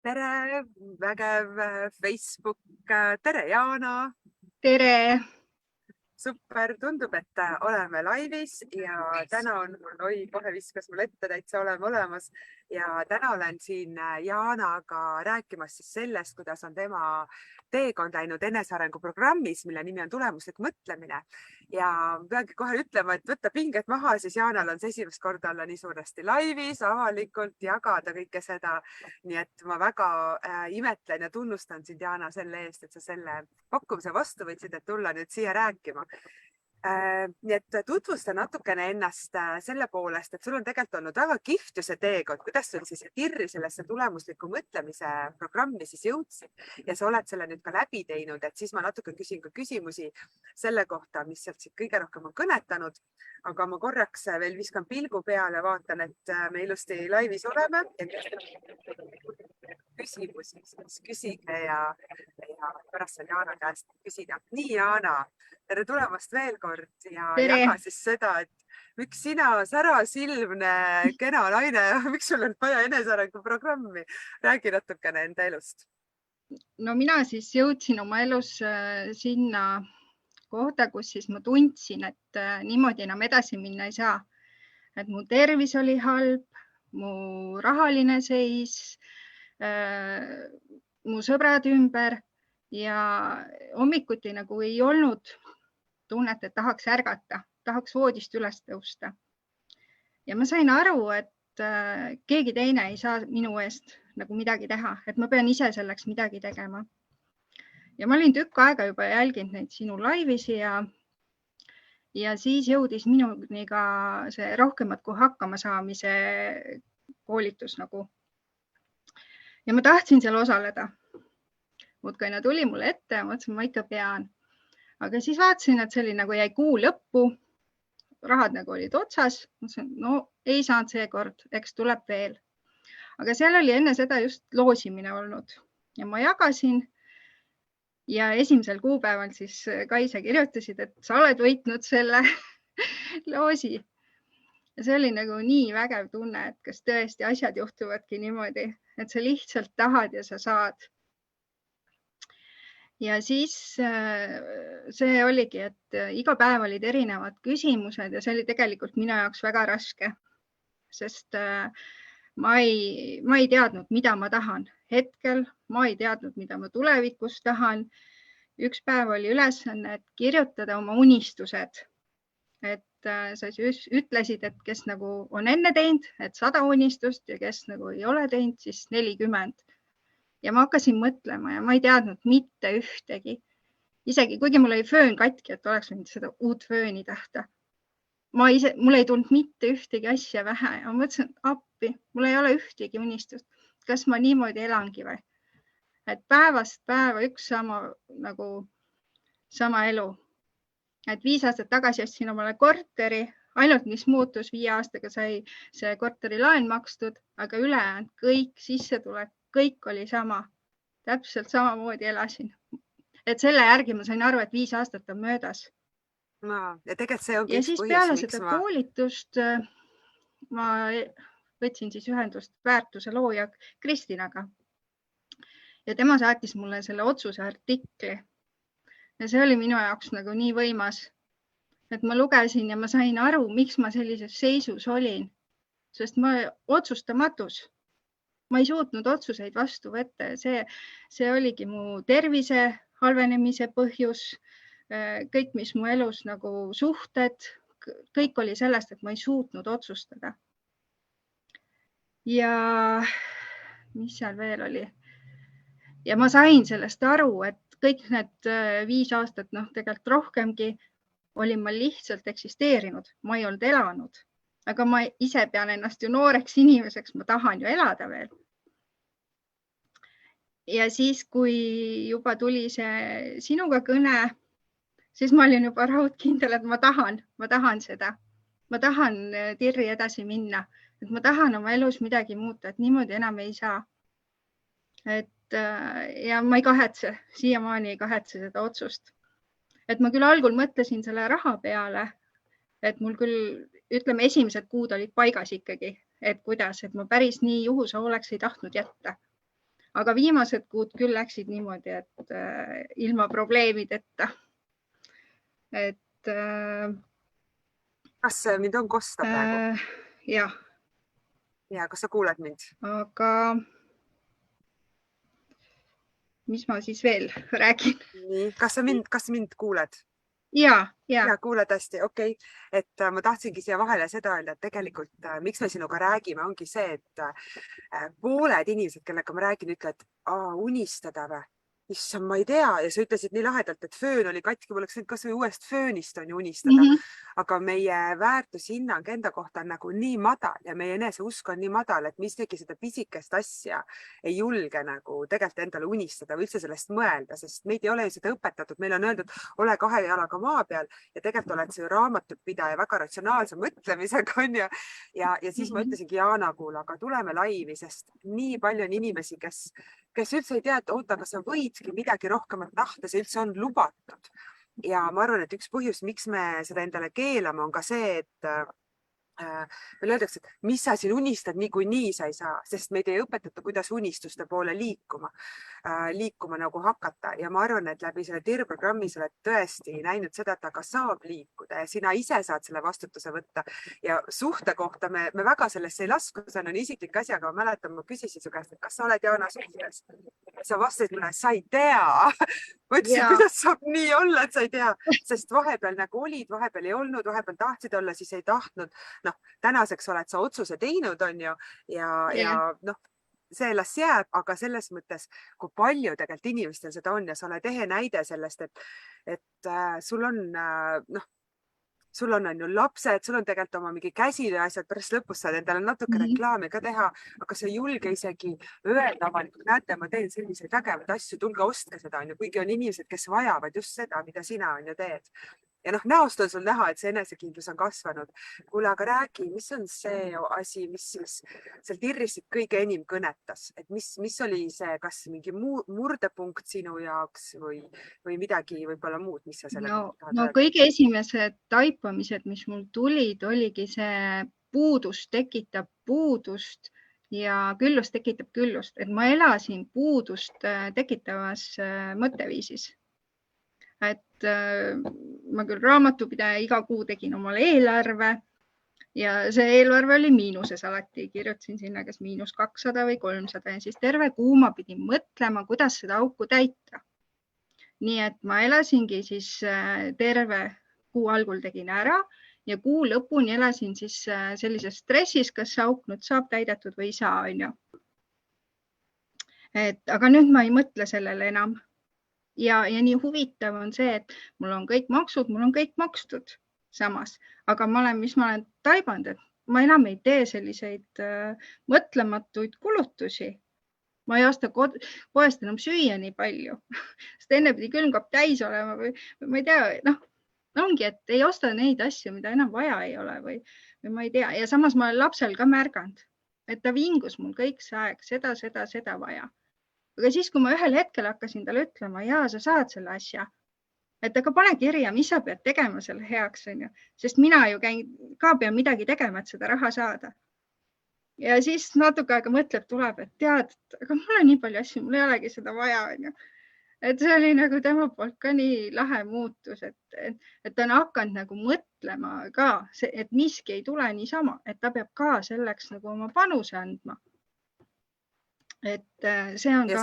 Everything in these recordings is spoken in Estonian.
Tere, vägev Facebook. Tere, Jaana. Tere! Super, tundub, et oleme laivis ja täna on mul, oi, kohe viskas mul ette, täitsa oleme olemas. Ja täna olen siin Jaanaga rääkimas siis sellest, kuidas on tema teekond läinud enesearengu programmis, mille nimi on tulemuslik mõtlemine. Ja peangi kohe ütlema, et võtta pinged maha, siis Jaanal on see esimest korda olla nii suuresti laivis, avalikult jagada kõike seda. Nii et ma väga imetlen ja tunnustan sind, Jaana, selle eest, et sa selle pakkumise vastu võtsid, et tulla nüüd siia rääkima. Nii et tutvusta natukene ennast selle poolest, et sul on tegelikult olnud väga kihvt ju see teekond, kuidas sul siis kirri sellesse tulemusliku mõtlemise programmi siis jõudsid ja sa oled selle nüüd ka läbi teinud, et siis ma natuke küsin ka küsimusi selle kohta, mis sealt siit kõige rohkem on kõnetanud. Aga ma korraks veel viskan pilgu peale, vaatan, et me ilusti laivis oleme ja küsimusi, siis küsige ja pärast saan Jaana käest küsida. Nii, Jaana, tere tulemast veel kord ja Tere! jaga siis seda, et miks sina, särasilmne, kena naine, miks sul on vaja enesearengu programmi? Räägi natukene enda elust. No mina siis jõudsin oma elus sinna kohta, kus siis ma tundsin, et niimoodi enam edasi minna ei saa. Et mu tervis oli halb, mu rahaline seis, mu sõbrad ümber ja hommikuti nagu ei olnud tunnet, et tahaks ärgata, tahaks voodist üles tõusta. Ja ma sain aru, et keegi teine ei saa minu eest nagu midagi teha, et ma pean ise selleks midagi tegema. Ja ma olin tükk aega juba jälginud neid sinu laivisi ja siis jõudis minuni ka see rohkemat kui hakkama saamise koolitus nagu. Ja ma tahtsin seal osaleda. Muudkui aina tuli mulle ette ja mõtlesin, ma ikka pean. Aga siis vaatasin, et see oli nagu jäi kuu lõppu. Rahad nagu olid otsas. Mõtlesin, no ei saanud seekord, eks tuleb veel. Aga seal oli enne seda just loosimine olnud ja ma jagasin. Ja esimesel kuupäeval siis Kaisa kirjutasid, et sa oled võitnud selle loosi. Ja see oli nagu nii vägev tunne, et kas tõesti asjad juhtuvadki niimoodi, et sa lihtsalt tahad ja sa saad. Ja siis see oligi, et iga päev olid erinevad küsimused ja see oli tegelikult minu jaoks väga raske, sest ma ei teadnud, mida ma tahan hetkel, ma ei teadnud, mida ma tulevikus tahan. Üks päev oli ülesanne, et kirjutada oma unistused. Et sa ütlesid, et kes nagu on enne teinud, et 100 unistust ja kes nagu ei ole teinud, siis 40. Ja ma hakkasin mõtlema ja ma ei teadnud mitte ühtegi. Isegi kuigi mul oli föön katki, et oleks võinud seda uut fööni tahta. Mul ei tulnud mitte ühtegi asja vähe ja ma mõtlesin, appi, mul ei ole ühtegi unistust. Kas ma niimoodi elangi või? Et päevast päeva üks sama elu. Et 5 aastat tagasi ostsin omale korteri, ainult mis muutus 5 aastaga sai see korteri laen makstud, aga ülejäänud kõik sissetulek, kõik oli sama. Täpselt samamoodi elasin. Et selle järgi ma sain aru, et 5 aastat on möödas. Ja tegelikult see ongi ja üks siis põhjus, peale miks seda koolitust ma võtsin siis ühendust väärtuse looja Kristinaga. Ja tema saatis mulle selle otsuse artikli. Ja see oli minu jaoks nagu nii võimas, et ma lugesin ja ma sain aru, miks ma sellises seisus olin, sest ma otsustamatus. Ma ei suutnud otsuseid vastu võtta ja see oligi mu tervise halvenemise põhjus. Kõik, mis mu elus nagu suhted, kõik oli sellest, et ma ei suutnud otsustada. Ja mis seal veel oli? Ja ma sain sellest aru, et kõik need 5 aastat, tegelikult rohkemgi, olin ma lihtsalt eksisteerinud. Ma ei olnud elanud, aga ma ise pean ennast ju nooreks inimeseks, ma tahan ju elada veel. Ja siis, kui juba tuli see sinuga kõne, siis ma olin juba raudkindel, et ma tahan seda. Ma tahan tirri edasi minna, et ma tahan oma elus midagi muuta, et niimoodi enam ei saa. Ja ma ei kahetse, siiamaani ei kahetse seda otsust. Et ma küll algul mõtlesin selle raha peale, et mul küll, ütleme, esimesed kuud olid paigas ikkagi, et kuidas, et ma päris nii juhuse hooleks ei tahtnud jätta. aga viimased kuud küll läksid niimoodi, et ilma probleemideta. Et Kas mind on kosta praegu? jah, Ja kas sa kuuled mind? aga mis ma siis veel räägin? Nii, kas sa mind kuuled? Ja. Kuuled hästi, okei. Et ma tahtsingi siia vahele seda öelda, et tegelikult miks me sinuga räägime, ongi see, et pooled inimesed, kellega ma räägin, ütlevad, unistada või? Issand, ma ei tea. Ja sa ütlesid nii lahedalt, et föön oli katki, ma oleks võinud kas või uuest föönist on ju unistada. Aga meie väärtushinnang enda kohta on nagu nii madal ja meie eneseusk on nii madal, et me isegi seda pisikest asja ei julge nagu tegelikult endale unistada või üldse sellest mõelda, sest meid ei ole ju seda õpetatud. Meil on öeldud, ole 2 jalaga maa peal ja tegelikult oled sa ju raamatuppidaja väga ratsionaalse mõtlemisega on ju. Ja siis ma ütlesingi Jaana, kuule, aga tuleme laivi, sest nii palju on inimesi, kes üldse ei tea, et oota, aga sa võidki midagi rohkemat tahta, see üldse on lubatud. Ja ma arvan, et üks põhjus, miks me seda endale keelame, on ka see, et meil öeldakse, et mis sa siin unistad, niikuinii sa ei saa, sest meid ei õpetata, kuidas unistuste poole liikuma nagu hakata. Ja ma arvan, et läbi selle TIR-programmi sa oled tõesti näinud seda, et aga saab liikuda ja sina ise saad selle vastutuse võtta. Ja suhte kohta me väga sellesse ei lasku, see on isiklik asi, aga ma mäletan, ma küsisin su käest, et kas sa oled Jaana suhtes? Sa vastasid mulle, sa ei tea. Ma ütlesin, kuidas saab nii olla, et sa ei tea, sest vahepeal nagu olid, vahepeal ei olnud, vahepeal tahtsid olla, siis ei tahtnud. Tänaseks oled sa otsuse teinud, on ju, ja see las jääb, aga selles mõttes, kui palju tegelikult inimestel seda on ja sa oled ehe näide sellest, et sul on ju lapsed, sul on tegelikult oma mingi käsitöö asjad, pärast lõpus saad endale natuke reklaami ka teha, aga sa ei julge isegi öelda avalikult, näete, ma teen selliseid vägevaid asju, tulge ostke seda, on ju, kuigi on inimesed, kes vajavad just seda, mida sina on ju teed. Ja näost on sul näha, et see enesekindlus on kasvanud. Kuule, aga räägi, mis on see asi, mis seal TIR-is kõige enim kõnetas? Et mis oli see, kas mingi murdepunkt sinu jaoks või midagi võib-olla muud, mis sa selle kohta No kõige esimesed taipamised, mis mul tulid, oligi see puudust tekitab puudust ja küllust tekitab küllust. Et ma elasin puudust tekitavas mõtteviisis. Et ma küll raamatupidaja iga kuu tegin omale eelarve ja see eelarve oli miinuses alati. Kirjutasin sinna kas -200 või 300 ja siis terve kuu ma pidin mõtlema, kuidas seda auku täita. Nii et ma elasingi siis terve kuu algul tegin ära ja kuu lõpuni elasin siis sellises stressis, kas see auk nüüd saab täidetud või ei saa, on ju. Aga nüüd ma ei mõtle sellele enam. Ja nii huvitav on see, et mul on kõik maksud, mul on kõik makstud samas, aga mis ma olen taibanud, et ma enam ei tee selliseid mõtlematuid kulutusi. Ma ei osta poest enam süüa nii palju, sest enne pidi külmkapp täis olema või ma ei tea, ongi, et ei osta neid asju, mida enam vaja ei ole või ma ei tea. Ja samas ma olen lapsel ka märganud, et ta vingus mul kõik see aeg, seda vaja. Aga siis, kui ma ühel hetkel hakkasin talle ütlema, ja sa saad selle asja, et aga pane kirja, mis sa pead tegema selle heaks, on ju, sest mina ju pean midagi tegema, et seda raha saada. Ja siis natuke aega mõtleb, tuleb, et tead, aga mul on nii palju asju, mul ei olegi seda vaja, on ju. Et see oli nagu tema poolt ka nii lahe muutus, et ta on hakanud nagu mõtlema ka, et miski ei tule niisama, et ta peab ka selleks nagu oma panuse andma. Et see on ja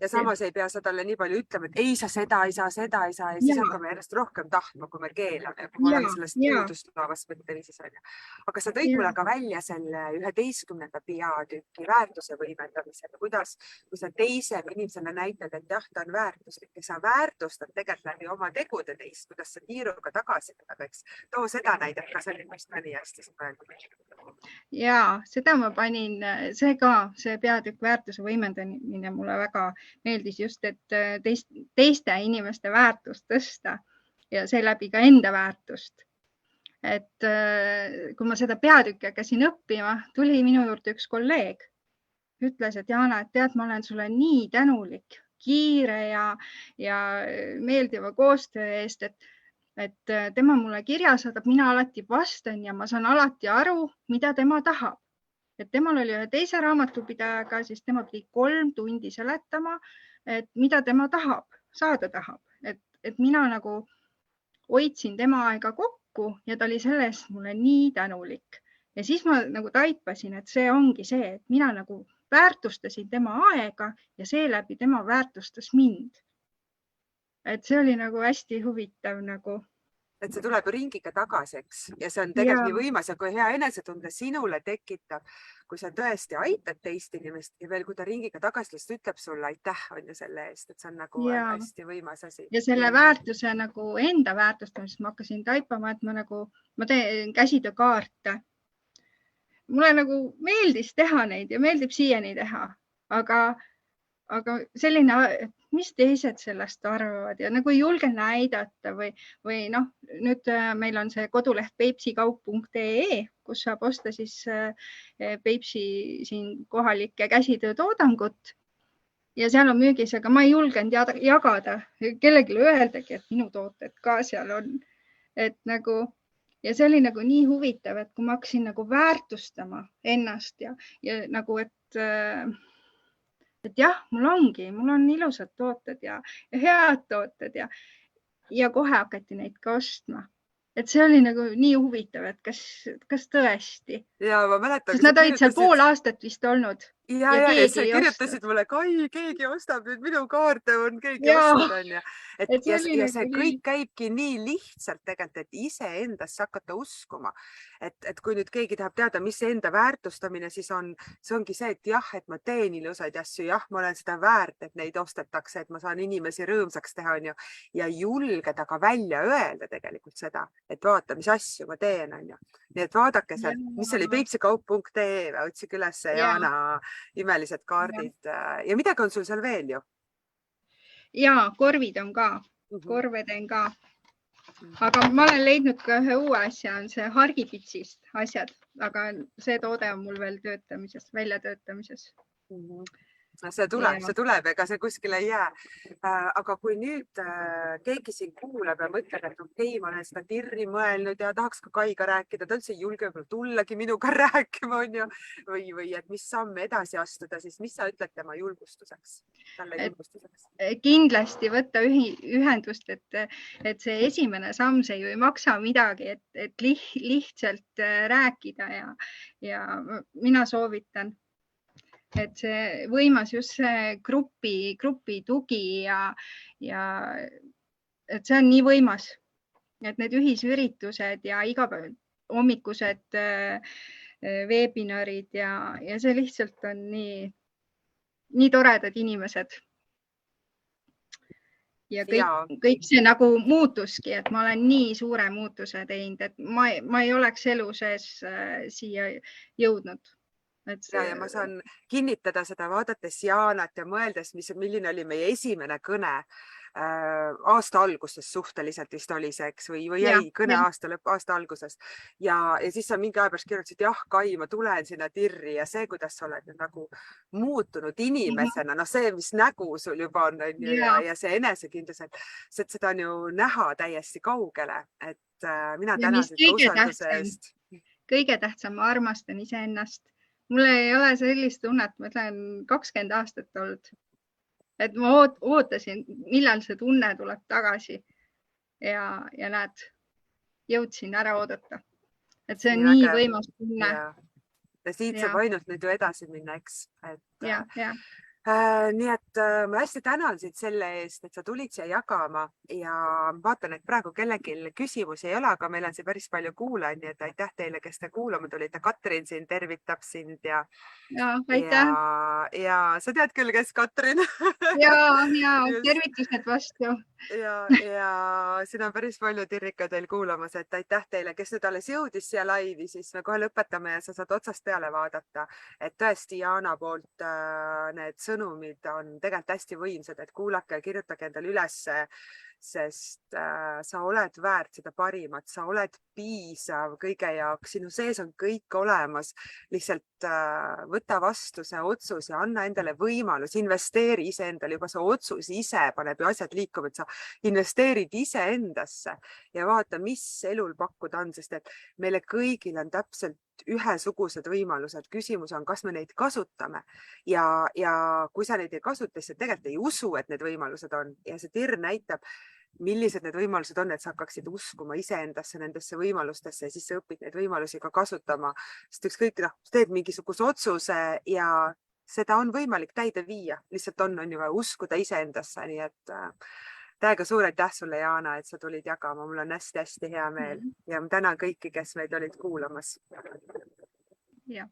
samas ei pea sa talle nii palju ütlema, et ei, sa seda ei saa ja siis hakkame järjest rohkem tahtma, kui me keelame, kui me oleme sellest puudust loovast mõtteviisis. Aga sa tõid mulle ka välja selle 11. peatüki väärtuse võimendamise, kuidas, kui sa teise inimesele näitad, et jah, ta on väärtuslik ja sa väärtustad tegelikult läbi oma tegude teist, kuidas sa tiiruga tagasi tuleb, eks. Too seda näidet ka, see oli vist nii hästi mõeldud. Ja seda ma panin, see peatükk väärtuse võimendamine mulle väga meeldis just, et teiste inimeste väärtust tõsta ja seeläbi ka enda väärtust. Et kui ma seda peatükki hakkasin õppima, tuli minu juurde üks kolleeg. Ütles, et Jaana, et tead, ma olen sulle nii tänulik, kiire ja meeldiva koostöö eest, et tema mulle kirja saadab, mina alati vastan ja ma saan alati aru, mida tema tahab. et temal oli ühe teise raamatupidajaga, siis tema pidi 3 tundi seletama, et mida tema saada tahab, et mina nagu hoidsin tema aega kokku ja ta oli selle eest mulle nii tänulik. Ja siis ma nagu taipasin, et see ongi see, et mina nagu väärtustasin tema aega ja seeläbi tema väärtustas mind. Et see oli nagu hästi huvitav nagu. Et see tuleb ju ringiga tagasi, eks, ja see on Ja. tegelikult nii võimas ja kui hea enesetunde sinule tekitab, kui sa tõesti aitad teist inimest ja veel, kui ta ringiga tagasi lihtsalt ütleb sulle aitäh on ju selle eest, et see on nagu Ja. hästi võimas asi. Ja selle väärtuse nagu enda väärtustamist ma hakkasin taipama, et ma teen käsitöökaarte. Mulle nagu meeldis teha neid ja meeldib siiani teha, aga selline, et mis teised sellest arvavad ja nagu ei julge näidata või noh, nüüd meil on see koduleht peipsikaup.ee, kus saab osta siis Peipsi siin kohalikke käsitöötoodangut ja seal on müügis, aga ma ei julgenud jagada kellelegi öeldagi, et minu tooted ka seal on. Et nagu, ja see oli nagu nii huvitav, et kui ma hakkasin nagu väärtustama ennast ja nagu, et jah, mul on ilusad tooted ja head tooted ja kohe hakati neid ka ostma. Et see oli nagu nii huvitav, et kas tõesti. Ja ma mäletan, sest nad olid seal pool aastat vist olnud. Ja sa kirjutasid mulle, Kai, keegi ostab nüüd minu kaarte, on keegi ostnud on ja. Ja see kõik käibki nii lihtsalt tegelikult, et iseendasse hakata uskuma. Et kui nüüd keegi tahab teada, mis see enda väärtustamine, siis see ongi see, et jah, et ma teen ilusaid asju, jah, ma olen seda väärt, et neid ostetakse, et ma saan inimesi rõõmsaks teha, on ju, ja julgeda ka välja öelda tegelikult seda, et vaata, mis asju ma teen, on ju. Nii et vaadake seal, mis oli peipsikaup.ee, otsige üles Jaana imelised kaardid ja midagi on sul seal veel ju? Ja, korvid on ka, korve teen ka. Aga ma olen leidnud ka ühe uue asja, on see hargipitsist asjad, aga see toode on mul veel väljatöötamises. See tuleb, ega see kuskil ei jää. Aga kui nüüd keegi siin kuuleb ja mõtleb, et okei, ma olen seda tirri mõelnud ja tahaks ka Kaiga rääkida, ta üldse ei julge tullagi minuga rääkima, on ju, või et mis samme edasi astuda, siis mis sa ütled tema julgustuseks? Kindlasti võtta ühendust, et see esimene samm, see ju ei maksa midagi, et lihtsalt rääkida ja mina soovitan, et see võimas just see grupi tugi ja et see on nii võimas, et need ühisüritused ja igapäev hommikused veebinarid ja see lihtsalt on nii toredad inimesed. Ja kõik see nagu muutuski, et ma olen nii suure muutuse teinud, et ma ei oleks elu sees siia jõudnud. Ja ma saan kinnitada seda vaadates Jaanat ja mõeldes, milline oli meie esimene kõne aasta alguses suhteliselt vist oli see, eks, või jäi kõne aasta alguses. Ja siis sa mingi aja pärast kirjutasid, jah, Kai, ma tulen sinna tirri ja see, kuidas sa oled nagu muutunud inimesena, no see, mis nägu sul juba on ja see enesekindlus, et seda on ju näha täiesti kaugele, et mina tänan sind usalduse eest. Kõige tähtsam, ma armastan iseennast. Mul ei ole sellist tunnet, ma ütlen 20 aastat olnud. Et ma ootasin, millal see tunne tuleb tagasi ja näed, jõudsin ära oodata. Et see on nii võimas tunne. Ja siit saab ainult nüüd ju edasi minna, eks. Ja. Nii et ma hästi tänan sind selle eest, et sa tulid siia jagama ja vaatan, et praegu kellelgi küsimusi ei ole, aga meil on siin päris palju kuulajaid, nii et aitäh teile, kes te kuulama tulite. Katrin siin tervitab sind ja aitäh. Ja sa tead küll, kes Katrin? Ja tervitused vastu. Ja siin on päris palju tirrika teil kuulamas, et aitäh teile, kes nüüd alles jõudis siia laivi, siis me kohe lõpetame ja sa saad otsast peale vaadata, et tõesti Jaana poolt need sõnumid on tegelikult hästi võimsad, et kuulake ja kirjutage endale üles sest sa oled väärt seda parimat, sa oled piisav kõige jaoks, sinu sees on kõik olemas. Lihtsalt võta vastu see otsus ja anna endale võimalus, investeeri iseendale, juba see otsus ise paneb ju asjad liikuma, et sa investeerid iseendasse ja vaata, mis elul pakkuda on, sest et meile kõigil on täpselt ühesugused võimalused. Küsimus on, kas me neid kasutame ja kui sa neid ei kasuta, siis sa tegelikult ei usu, et need võimalused on ja see tirn näitab, millised need võimalused on, et sa hakkaksid uskuma iseendasse, nendesse võimalustesse ja siis sa õpid neid võimalusi ka kasutama. Sest ükskõik, sa teed mingisuguse otsuse ja seda on võimalik täide viia, lihtsalt on ju vaja uskuda iseendasse, nii et täiega suur aitäh sulle, Jaana, et sa tulid jagama, mul on hästi-hästi hea meel ja ma tänan kõiki, kes meid olid kuulamas. Ja.